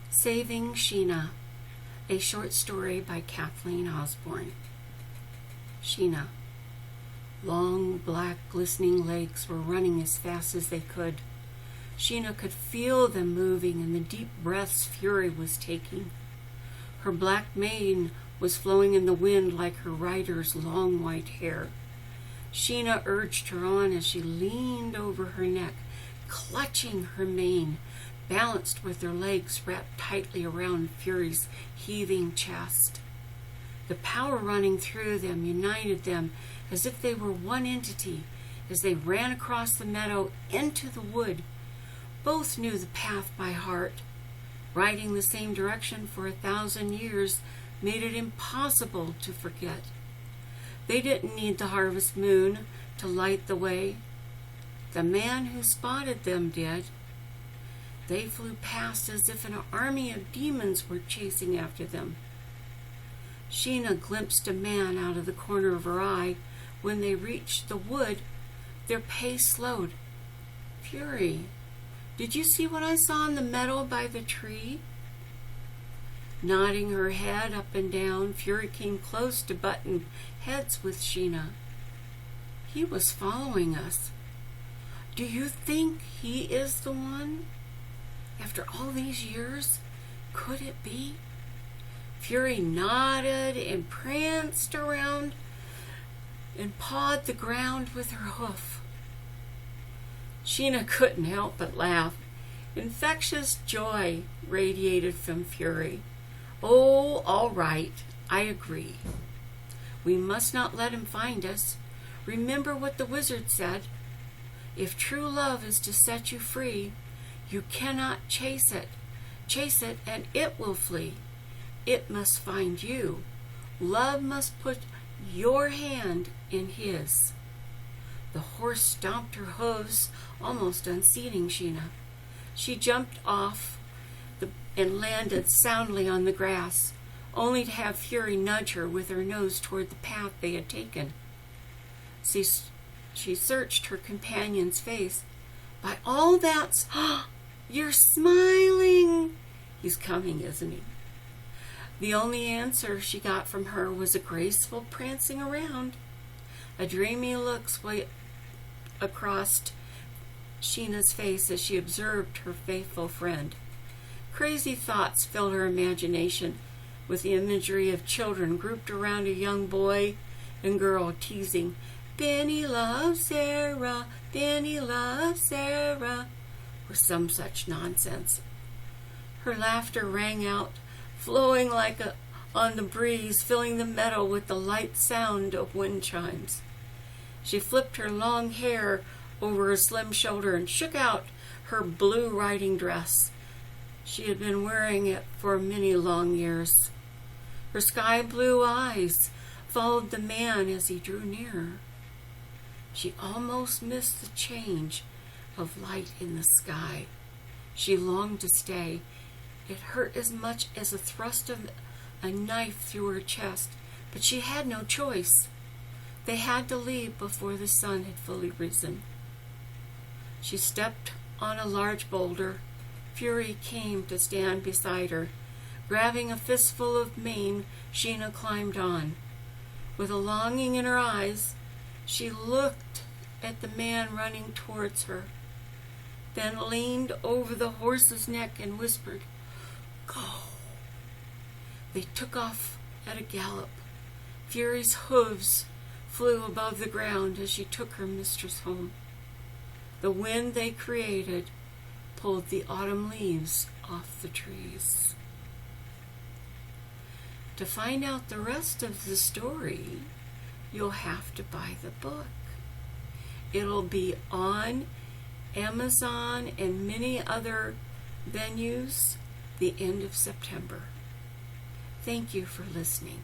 Saving Sheena, a short story by Kathleen Osborne. Sheena. Long, black, glistening legs were running as fast as they could. Sheena could feel them moving in the deep breaths Fury was taking. Her black mane was flowing in the wind like her rider's long white hair. Sheena urged her on as she leaned over her neck, clutching her mane, balanced with her legs wrapped tightly around Fury's heaving chest. The power running through them united them as if they were one entity as they ran across the meadow into the wood. Both knew the path by heart. Riding the same direction for 1,000 years made it impossible to forget. They didn't need the harvest moon to light the way. The man who spotted them did. They flew past as if an army of demons were chasing after them. Sheena glimpsed a man out of the corner of her eye. When they reached the wood, their pace slowed. Fury, did you see what I saw in the meadow by the tree? Nodding her head up and down, Fury came close to button heads with Sheena. He was following us. Do you think he is the one? After all these years, could it be? Fury nodded and pranced around and pawed the ground with her hoof. Sheena couldn't help but laugh. Infectious joy radiated from Fury. Oh, all right, I agree. We must not let him find us. Remember what the wizard said. If true love is to set you free, you cannot chase it. Chase it and it will flee. It must find you. Love must put your hand in his. The horse stomped her hooves, almost unseating Sheena. She jumped off and landed soundly on the grass, only to have Fury nudge her with her nose toward the path they had taken. She searched her companion's face. By all that's... You're smiling! He's coming, isn't he? The only answer she got from her was a graceful prancing around. A dreamy look swept across Sheena's face as she observed her faithful friend. Crazy thoughts filled her imagination with the imagery of children grouped around a young boy and girl teasing, "Benny loves Sarah, Benny loves Sarah," or some such nonsense. Her laughter rang out, flowing on the breeze, filling the meadow with the light sound of wind chimes. She flipped her long hair over her slim shoulder and shook out her blue riding dress. She had been wearing it for many long years. Her sky blue eyes followed the man as he drew nearer. She almost missed the change of light in the sky. She longed to stay. It hurt as much as a thrust of a knife through her chest, but she had no choice. They had to leave before the sun had fully risen. She stepped on a large boulder. Fury came to stand beside her. Grabbing a fistful of mane, Sheena climbed on. With a longing in her eyes, she looked at the man running towards her, then leaned over the horse's neck and whispered, "Go." They took off at a gallop. Fury's hooves flew above the ground as she took her mistress home. The wind they created pulled the autumn leaves off the trees. To find out the rest of the story, you'll have to buy the book. It'll be on Amazon and many other venues the end of September. Thank you for listening.